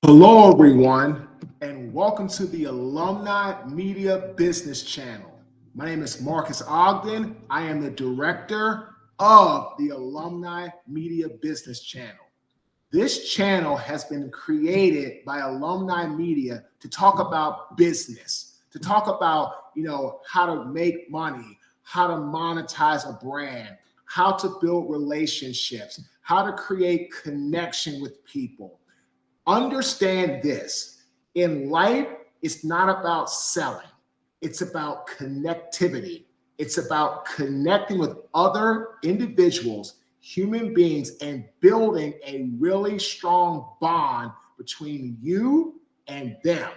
Hello, everyone, and welcome to the Alumni Media Business Channel. My name is Marques Ogden. I am the director of the Alumni Media Business Channel. This channel has been created by Alumni Media to talk about business, to talk about, how to make money, how to monetize a brand, how to build relationships, how to create connection with people. Understand this, in life, it's not about selling. It's about connectivity. It's about connecting with other individuals, human beings, and building a really strong bond between you and them.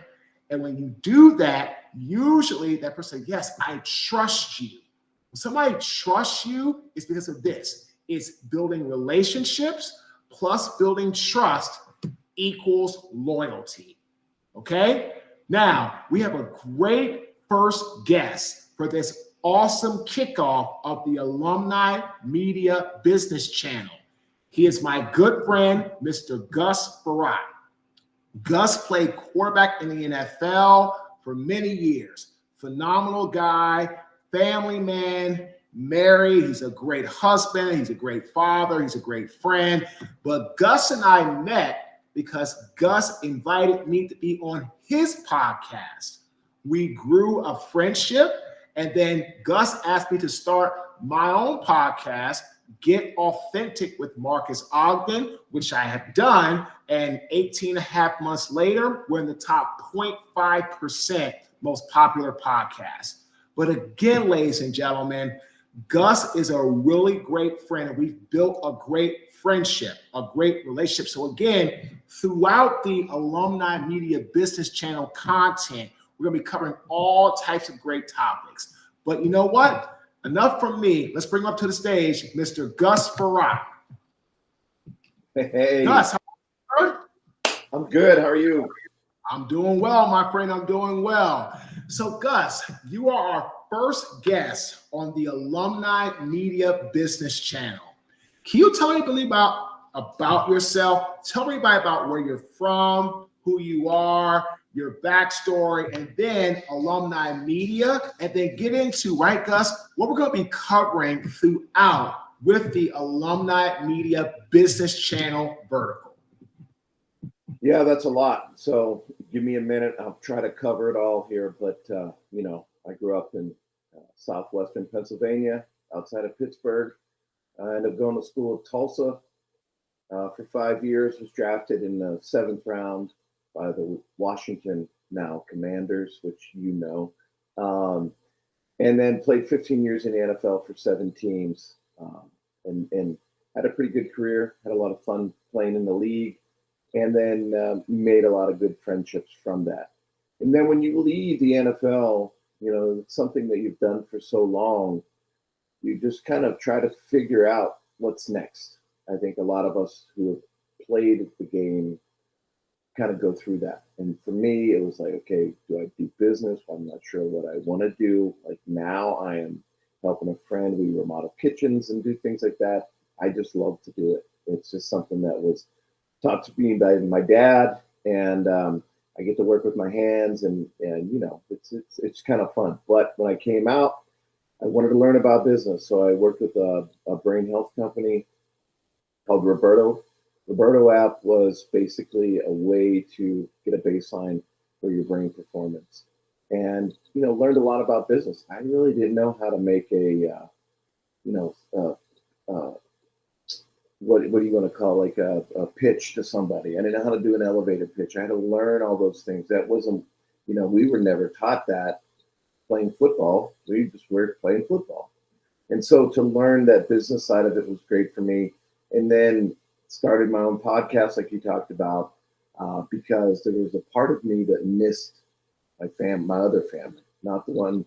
And when you do that, usually that person says, yes, I trust you. When somebody trusts you, it's because of this. It's building relationships plus building trust equals loyalty. Okay? Now, we have a great first guest for this awesome kickoff of the Alumni Media Business Channel. He is my good friend, Mr. Gus Frerotte. Gus played quarterback in the NFL for many years. Phenomenal guy, family man, married. He's a great husband. He's a great father. He's a great friend. But Gus and I met because Gus invited me to be on his podcast. We grew a friendship, and then Gus asked me to start my own podcast, Get Authentic with Marques Ogden, which I have done, and 18 and a half months later, we're in the top 0.5% most popular podcast. But again, ladies and gentlemen, Gus is a really great friend, and we've built a great friendship, a great relationship. So again, throughout the Alumni Media Business Channel content, we're going to be covering all types of great topics. But you know what? Enough from me. Let's bring up to the stage Mr. Gus Frerotte. Hey, Gus, how are you? I'm good. How are you? I'm doing well, my friend. I'm doing well. So Gus, you are our first guest on the Alumni Media Business Channel. Can you tell anybody about yourself? Tell everybody about where you're from, who you are, your backstory, and then Alumni Media, and then get into, right, Gus, what we're going to be covering throughout with the Alumni Media Business Channel vertical. Yeah, that's a lot. So give me a minute. I'll try to cover it all here. But, I grew up in southwestern Pennsylvania, outside of Pittsburgh. I ended up going to school at Tulsa for 5 years, was drafted in the 7th round by the Washington now Commanders, which you know, and then played 15 years in the NFL for 7 teams, and had a pretty good career, had a lot of fun playing in the league, and then made a lot of good friendships from that. And then when you leave the NFL, it's something that you've done for so long, you just kind of try to figure out what's next. I think a lot of us who have played the game kind of go through that. And for me, it was like, okay, do I do business? I'm not sure what I want to do. Like now I am helping a friend. We remodel kitchens and do things like that. I just love to do it. It's just something that was taught to me by my dad. And I get to work with my hands and it's kind of fun. But when I came out, I wanted to learn about business. So I worked with a brain health company called Roberto. Roberto app was basically a way to get a baseline for your brain performance, and learned a lot about business. I really didn't know how to make what do you want to call like a pitch to somebody. I didn't know how to do an elevator pitch. I had to learn all those things. That wasn't, we were never taught that playing football. We just were playing football, and so to learn that business side of it was great for me. And then started my own podcast, like you talked about, because there was a part of me that missed my other family, not the one,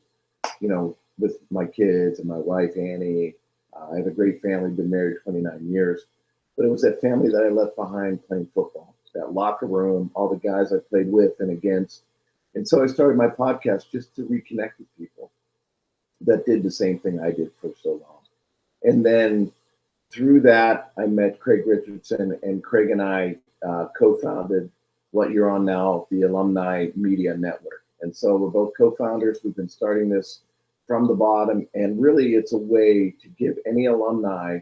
with my kids and my wife, Annie. I have a great family, been married 29 years, but it was that family that I left behind playing football, that locker room, all the guys I played with and against. And so I started my podcast just to reconnect with people that did the same thing I did for so long. And then through that, I met Craig Richardson, and Craig and I co-founded what you're on now, the Alumni Media Network. And so we're both co-founders. We've been starting this from the bottom, and really it's a way to give any alumni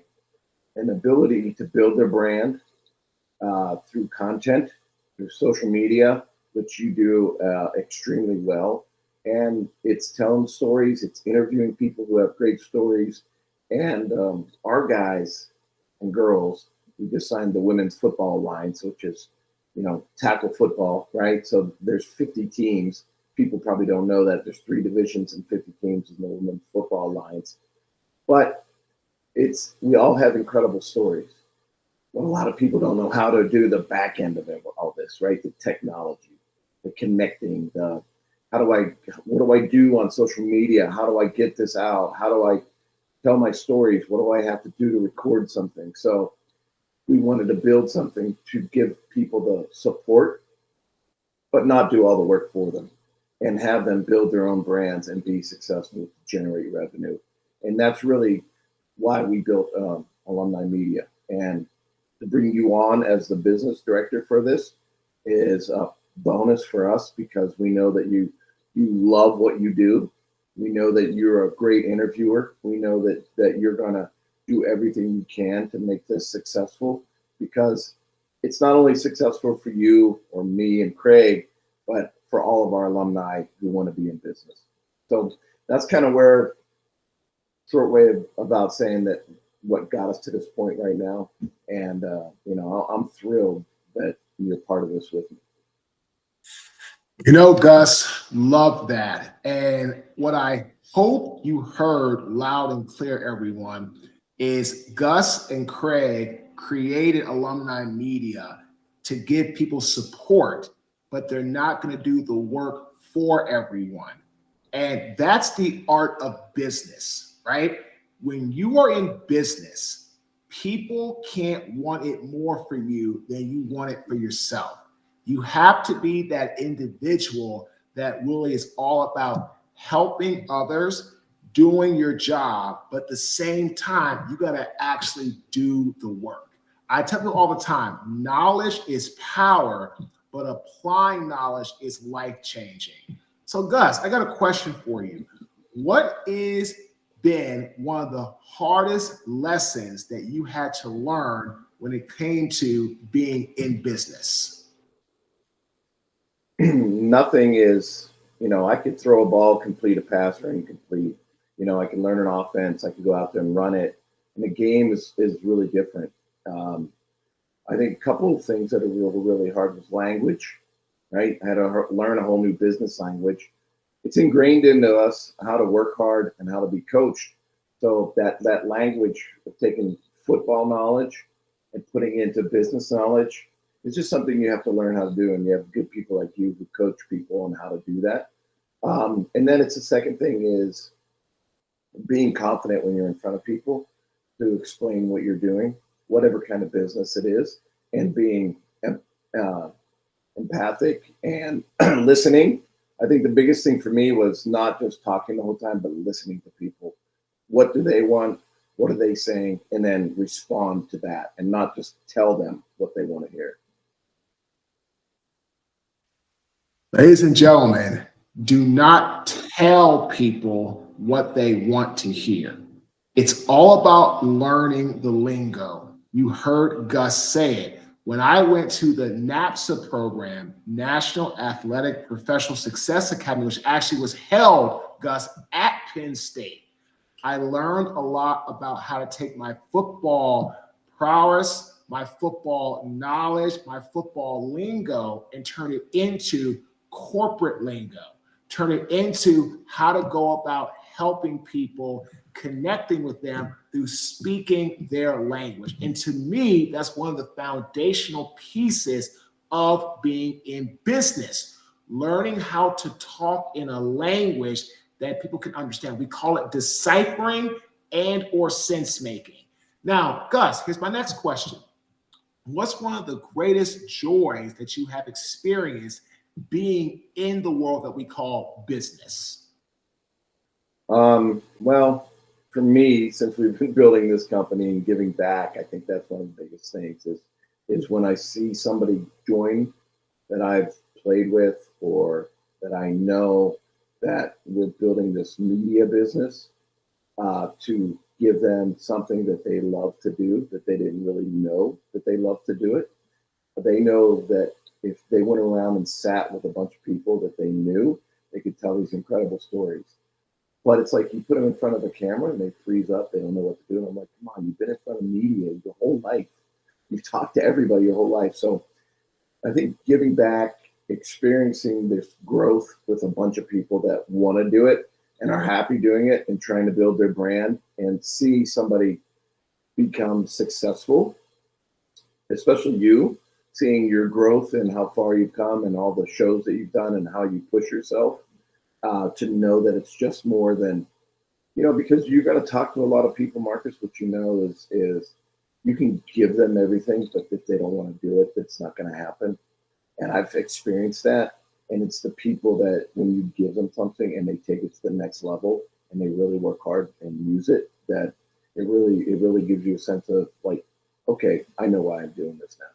an ability to build their brand through content, through social media, which you do extremely well. And it's telling stories, it's interviewing people who have great stories. And our guys and girls, we just signed the Women's Football Alliance, which is, tackle football, right? So there's 50 teams. People probably don't know that there's 3 divisions and 50 teams in the Women's Football Alliance. But we all have incredible stories. Well, a lot of people don't know how to do the back end of all this, right? The technology, the connecting, what do I do on social media? How do I get this out? How do I tell my stories? What do I have to do to record something? So we wanted to build something to give people the support, but not do all the work for them, and have them build their own brands and be successful to generate revenue. And that's really why we built Alumni Media. And to bring you on as the business director for this is a bonus for us, because we know that you love what you do. We know that you're a great interviewer. We know that you're going to do everything you can to make this successful, because it's not only successful for you or me and Craig, but for all of our alumni who want to be in business. So that's kind of where, short way about saying that, what got us to this point right now. And, I'm thrilled that you're part of this with me. Gus, love that. And what I hope you heard loud and clear, everyone, is Gus and Craig created Alumni Media to give people support, but they're not going to do the work for everyone. And that's the art of business, right? When you are in business, people can't want it more for you than you want it for yourself. You have to be that individual that really is all about helping others, doing your job, but at the same time, you got to actually do the work. I tell people all the time, knowledge is power, but applying knowledge is life-changing. So Gus, I got a question for you. What is been one of the hardest lessons that you had to learn when it came to being in business? Nothing is, I could throw a ball, complete a pass, or incomplete. I can learn an offense. I can go out there and run it. And the game is really different. I think a couple of things that are really, really hard was language, right? I had to learn a whole new business language. It's ingrained into us how to work hard and how to be coached. So that language of taking football knowledge and putting it into business knowledge, it's just something you have to learn how to do, and you have good people like you who coach people on how to do that. And then it's the second thing is being confident when you're in front of people to explain what you're doing, whatever kind of business it is, and being empathic and listening. I think the biggest thing for me was not just talking the whole time, but listening to people. What do they want? What are they saying? And then respond to that, and not just tell them what they want to hear. Ladies and gentlemen, do not tell people what they want to hear. It's all about learning the lingo. You heard Gus say it. When I went to the NAPSA program, National Athletic Professional Success Academy, which actually was held, Gus, at Penn State, I learned a lot about how to take my football prowess, my football knowledge, my football lingo, and turn it into corporate lingo, turn it into how to go about helping people, connecting with them through speaking their language. And to me, that's one of the foundational pieces of being in business, learning how to talk in a language that people can understand. We call it deciphering and or sense making. Now, Gus, here's my next question. What's one of the greatest joys that you have experienced being in the world that we call business? Well, for me, since we've been building this company and giving back, I think that's one of the biggest things is when I see somebody join that I've played with or that I know that we're building this media business to give them something that they love to do, that they didn't really know that they love to do it. They know that if they went around and sat with a bunch of people that they knew, they could tell these incredible stories. But it's like you put them in front of a camera and they freeze up. They don't know what to do. And I'm like, come on, you've been in front of media your whole life. You've talked to everybody your whole life. So I think giving back, experiencing this growth with a bunch of people that want to do it and are happy doing it and trying to build their brand and see somebody become successful, especially you, seeing your growth and how far you've come and all the shows that you've done and how you push yourself, to know that it's just more than, because you got to talk to a lot of people, Marcus, what you know is you can give them everything, but if they don't want to do it, it's not going to happen. And I've experienced that. And it's the people that when you give them something and they take it to the next level and they really work hard and use it, that it really gives you a sense of like, okay, I know why I'm doing this now.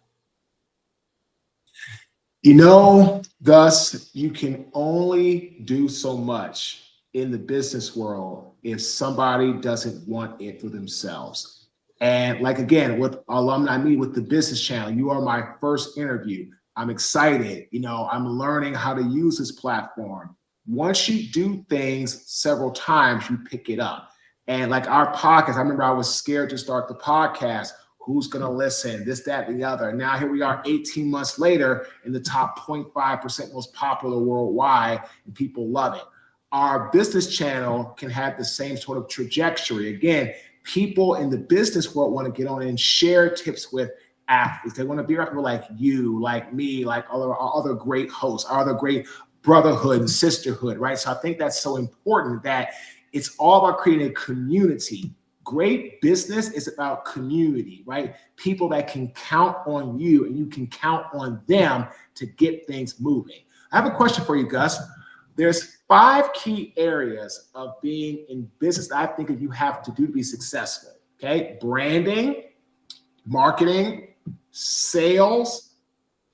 Gus, you can only do so much in the business world if somebody doesn't want it for themselves. And like, again, with Alumni Media, with the business channel, you are my first interview. I'm excited. I'm learning how to use this platform. Once you do things several times, you pick it up. And like our podcast, I remember I was scared to start the podcast. Who's going to listen? This, that, and the other. Now here we are 18 months later in the top 0.5% most popular worldwide, and people love it. Our business channel can have the same sort of trajectory. Again, people in the business world want to get on and share tips with athletes. They want to be around people like you, like me, like our other great hosts, our other great brotherhood and sisterhood, right? So I think that's so important that it's all about creating a community. Great business is about community, right? People that can count on you and you can count on them to get things moving. I have a question for you, Gus. There's 5 key areas of being in business that I think that you have to do to be successful, okay? Branding, marketing, sales,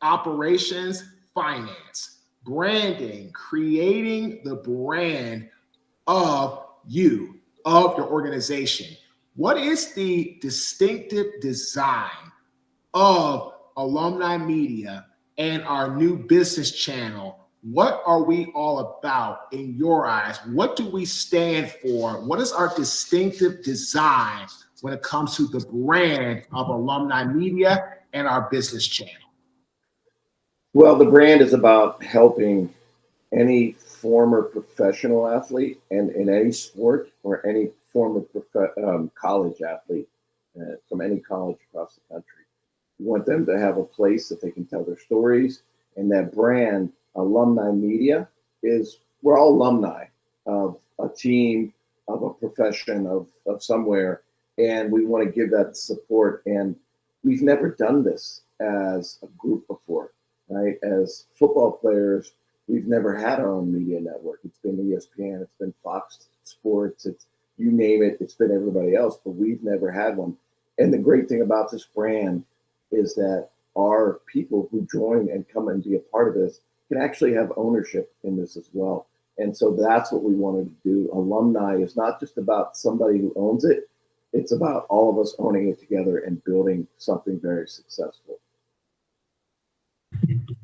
operations, finance. Branding, creating the brand of you, of your organization. What is the distinctive design of Alumni Media and our new business channel? What are we all about in your eyes? What do we stand for? What is our distinctive design when it comes to the brand of Alumni Media and our business channel? Well, the brand is about helping any former professional athlete and in any sport or any former college athlete from any college across the country. We want them to have a place that they can tell their stories, and that brand, Alumni Media, is we're all alumni of a team, of a profession, of somewhere, and we want to give that support. And we've never done this as a group before, right? As football players, we've never had our own media network. It's been ESPN, it's been Fox Sports, it's you name it, it's been everybody else, but we've never had one. And the great thing about this brand is that our people who join and come and be a part of this can actually have ownership in this as well. And so that's what we wanted to do. Alumni is not just about somebody who owns it. It's about all of us owning it together and building something very successful.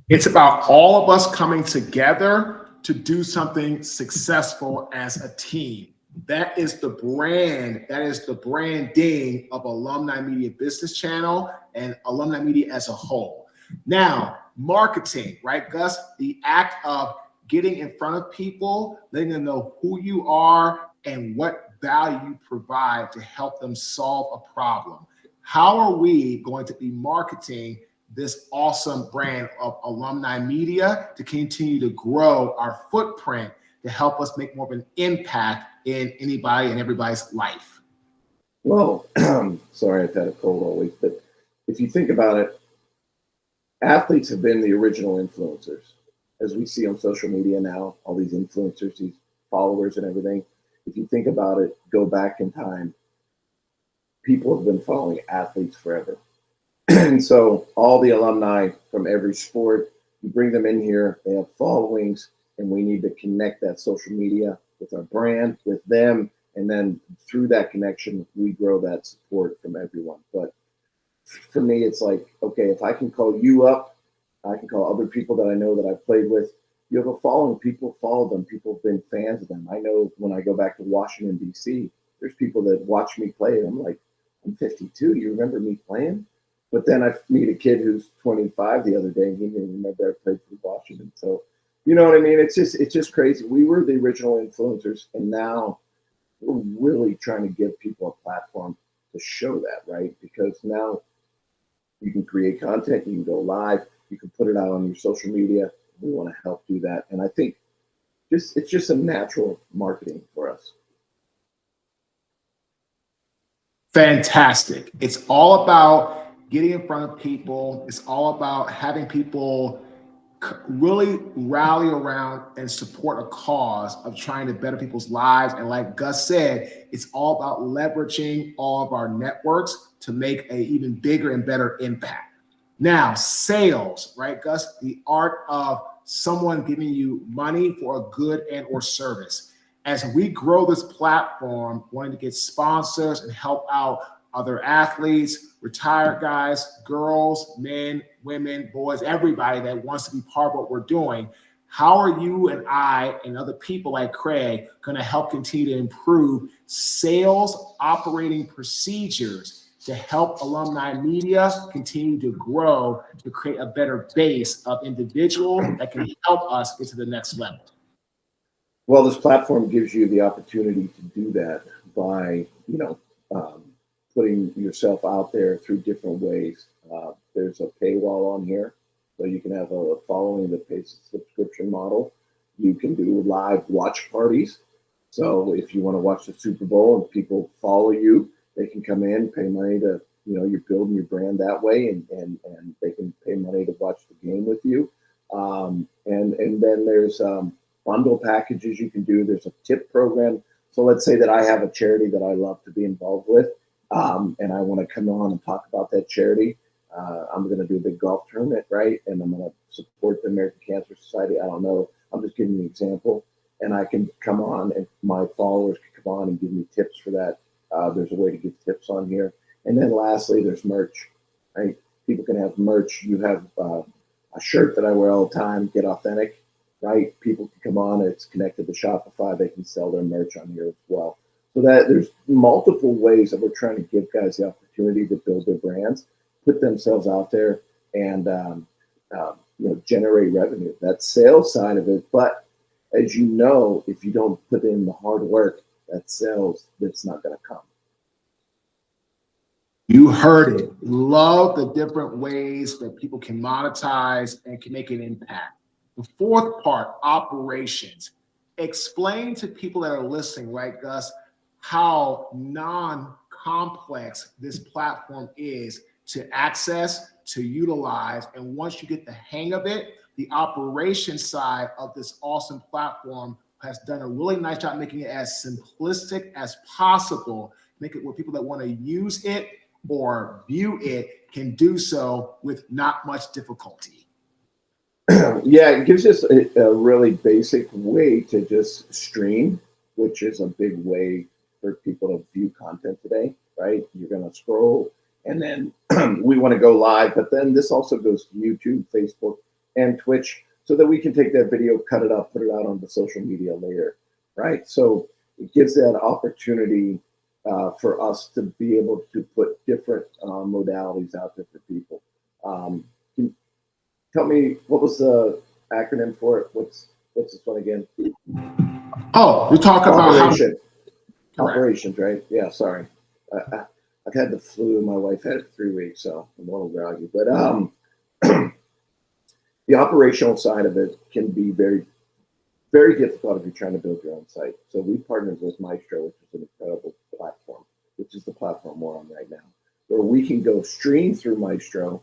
It's about all of us coming together to do something successful as a team. That is the brand. That is the branding of Alumni Media Business Channel and Alumni Media as a whole. Now, marketing, right, Gus? The act of getting in front of people, letting them know who you are and what value you provide to help them solve a problem. How are we going to be marketing this awesome brand of Alumni Media to continue to grow our footprint to help us make more of an impact in anybody and everybody's life? Well, sorry, I've had a cold all week, but if you think about it, athletes have been the original influencers. As we see on social media now, all these influencers, these followers and everything. If you think about it, go back in time, people have been following athletes forever. And so all the alumni from every sport, You bring them in here, they have followings, and we need to connect that social media with our brand, with them, and then through that connection, we grow that support from everyone. But for me, it's like, okay, if I can call you up, I can call other people that I know that I've played with. You have a following, people follow them, people have been fans of them. I know when I go back to Washington, D.C., there's people that watch me play, and I'm like, I'm 52, you remember me playing? But then I meet a kid who's 25 the other day, and he didn't remember I played for Washington. So, you know what I mean? It's just crazy. We were the original influencers, and now we're really trying to give people a platform to show that, right? Because now you can create content, you can go live, you can put it out on your social media. We want to help do that. And I think it's just a natural marketing for us. Fantastic. It's all about getting in front of people. It's all about having people really rally around and support a cause of trying to better people's lives. And like Gus said, it's all about leveraging all of our networks to make an even bigger and better impact. Now, sales, right, Gus? The art of someone giving you money for a good and or service. As we grow this platform, wanting to get sponsors and help out other athletes, retired guys, girls, men, women, boys, everybody that wants to be part of what we're doing, how are you and I and other people like Craig going to help continue to improve sales operating procedures to help Alumni Media continue to grow, to create a better base of individuals that can help us get to the next level? Well, this platform gives you the opportunity to do that by, putting yourself out there through different ways. There's a paywall on here, so you can have a following that pays a subscription model. You can do live watch parties. So if you want to watch the Super Bowl and people follow you, they can come in, pay money to, you're building your brand that way, and they can pay money to watch the game with you. And then there's bundle packages you can do. There's a tip program. So let's say that I have a charity that I love to be involved with, and I want to come on and talk about that charity. I'm going to do a big golf tournament, right? And I'm going to support the American Cancer Society. I don't know. I'm just giving you an example. And I can come on, and my followers can come on and give me tips for that. There's a way to give tips on here. And then lastly, there's merch, right? People can have merch. You have a shirt that I wear all the time, Get Authentic, right? People can come on. It's connected to Shopify. They can sell their merch on here as well. So that there's multiple ways that we're trying to give guys the opportunity to build their brands, put themselves out there, and generate revenue. That's sales side of it. But as you know, if you don't put in the hard work, that sales, that's not going to come. You heard it. Love the different ways that people can monetize and can make an impact. The fourth part, operations. Explain to people that are listening, right, Gus, how non-complex this platform is to access, to utilize. And once you get the hang of it, the operation side of this awesome platform has done a really nice job making it as simplistic as possible, make it where people that want to use it or view it can do so with not much difficulty. Yeah, it gives us a really basic way to just stream, which is a big way for people to view content today, right? You're going to scroll, and then we want to go live, but then this also goes to YouTube, Facebook, and Twitch, so that we can take that video, cut it up, put it out on the social media later, right? So it gives that opportunity for us to be able to put different modalities out there for people. Tell me, what was the acronym for it? What's this one again? Oh, we talk about operations, right? Yeah, sorry. I've had the flu. My wife had it 3 weeks, so I'm a little groggy. But the operational side of it can be very, very difficult if you're trying to build your own site. So we partnered with Maestro, which is an incredible platform, which is the platform we're on right now, where we can go stream through Maestro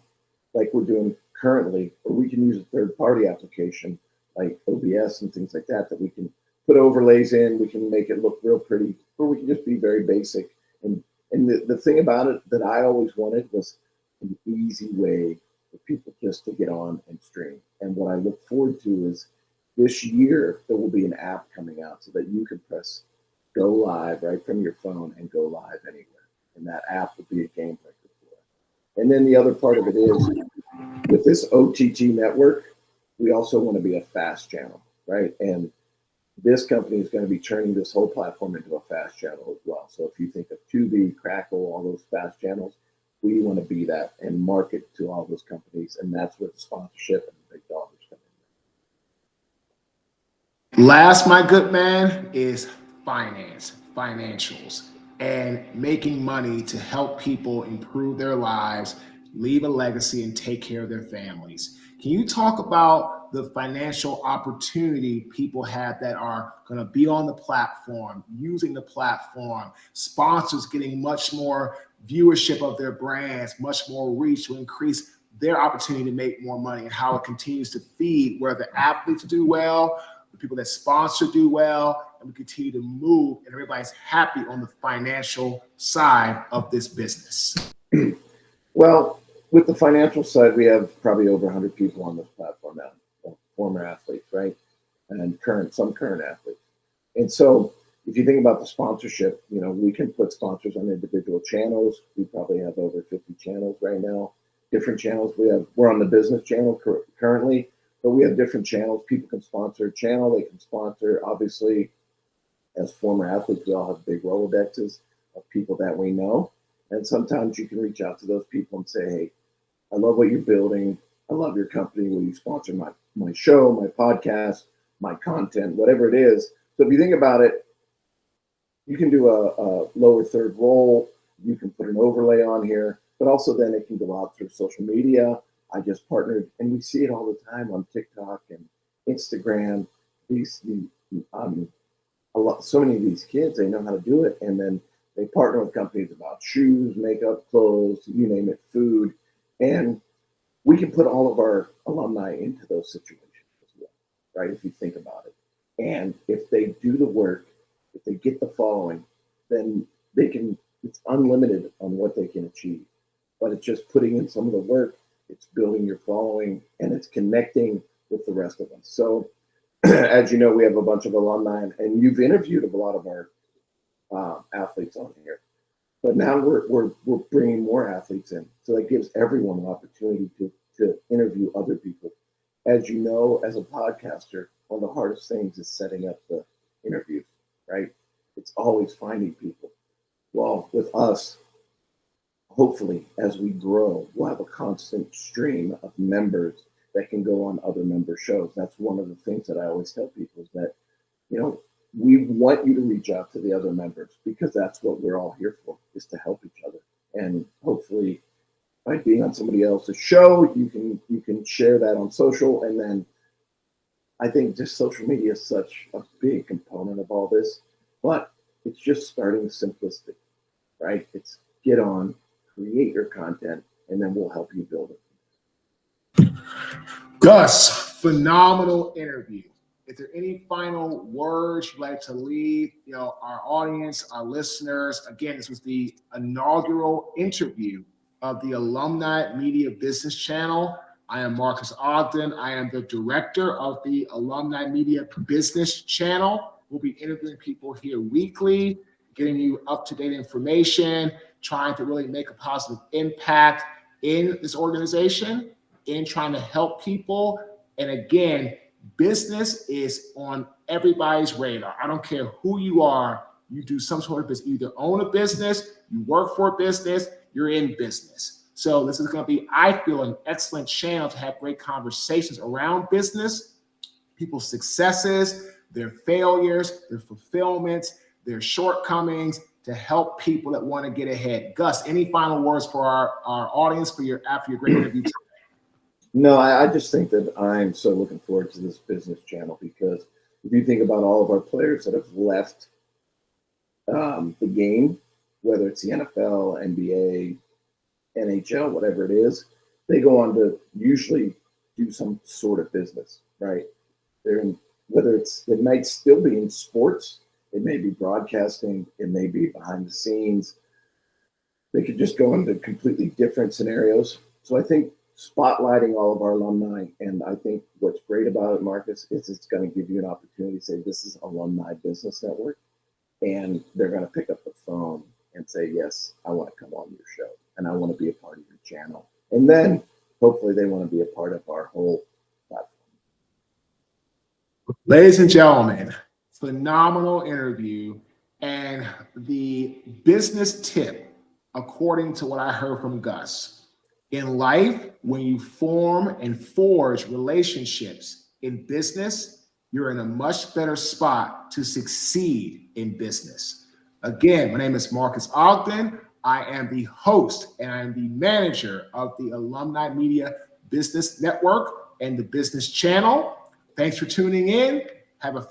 like we're doing currently, or we can use a third-party application like OBS and things like that we can put overlays in. We can make it look real pretty, or we can just be very basic. And the thing about it that I always wanted was an easy way for people just to get on and stream. And what I look forward to is this year, there will be an app coming out so that you can press go live right from your phone and go live anywhere. And that app will be a game breaker for it. And then the other part of it is with this OTT network, we also want to be a fast channel, right? And this company is going to be turning this whole platform into a fast channel as well. So if you think of QB, Crackle, all those fast channels, we want to be that and market to all those companies. And that's where the sponsorship and the big dollars come in. Last, my good man, is financials, and making money to help people improve their lives, leave a legacy, and take care of their families. Can you talk about the financial opportunity people have that are going to be on the platform, using the platform, sponsors getting much more viewership of their brands, much more reach to increase their opportunity to make more money, and how it continues to feed where the athletes do well, the people that sponsor do well, and we continue to move, and everybody's happy on the financial side of this business? Well, with the financial side, we have probably over 100 people on this platform now, former athletes, right? And some current athletes. And so if you think about the sponsorship, we can put sponsors on individual channels. We probably have over 50 channels right now, different channels. We're on the business channel currently, but we have different channels. People can sponsor a channel. They can sponsor, obviously, as former athletes, we all have big Rolodexes of people that we know. And sometimes you can reach out to those people and say, hey, I love what you're building. I love your company. Will you sponsor my show, my podcast, my content, whatever it is? So if you think about it, you can do a lower third role. You can put an overlay on here, but also then it can go out through social media. I just partnered, and we see it all the time on TikTok and Instagram. So many of these kids, they know how to do it, and then they partner with companies about shoes, makeup, clothes, you name it, food. And we can put all of our alumni into those situations as well, right? If you think about it. And if they do the work, if they get the following, then it's unlimited on what they can achieve. But it's just putting in some of the work, it's building your following, and it's connecting with the rest of us. So as you know, we have a bunch of alumni, and you've interviewed a lot of our athletes on here. But now we're bringing more athletes in, so that gives everyone an opportunity to interview other people. As you know, as a podcaster, one of the hardest things is setting up the interviews, right? It's always finding people. Well, with us, hopefully, as we grow, we'll have a constant stream of members that can go on other member shows. That's one of the things that I always tell people is that, we want you to reach out to the other members, because that's what we're all here for, is to help each other. And hopefully by being on somebody else's show, you can share that on social. And then I think just social media is such a big component of all this, but it's just starting simplistic, right? It's get on, create your content, and then we'll help you build it. Gus, phenomenal interview. Is there any final words you'd like to leave, our audience, our listeners? Again, this was the inaugural interview of the Alumni Media Business Channel. I am Marques Ogden. I am the director of the Alumni Media Business Channel. We'll be interviewing people here weekly, getting you up-to-date information, trying to really make a positive impact in this organization, in trying to help people. And again, business is on everybody's radar. I don't care who you are. You do some sort of business. You either own a business, you work for a business, you're in business. So this is going to be, I feel, an excellent channel to have great conversations around business, people's successes, their failures, their fulfillments, their shortcomings, to help people that want to get ahead. Gus, any final words for our audience after your great interview today? No, I just think that I'm so looking forward to this business channel, because if you think about all of our players that have left the game, whether it's the NFL, NBA, NHL, whatever it is, they go on to usually do some sort of business, right? It might still be in sports, it may be broadcasting, it may be behind the scenes. They could just go into completely different scenarios. So I think spotlighting all of our alumni. And I think what's great about it, Marcus, is it's going to give you an opportunity to say, this is Alumni Business Network. And they're going to pick up the phone and say, yes, I want to come on your show and I want to be a part of your channel. And then hopefully they want to be a part of our whole platform. Ladies and gentlemen, phenomenal interview. And the business tip, according to what I heard from Gus, in life, when you form and forge relationships in business, you're in a much better spot to succeed in business. Again, my name is Marques Ogden. I am the host and I am the manager of the Alumni Media Business Network and the Business Channel. Thanks for tuning in. Have a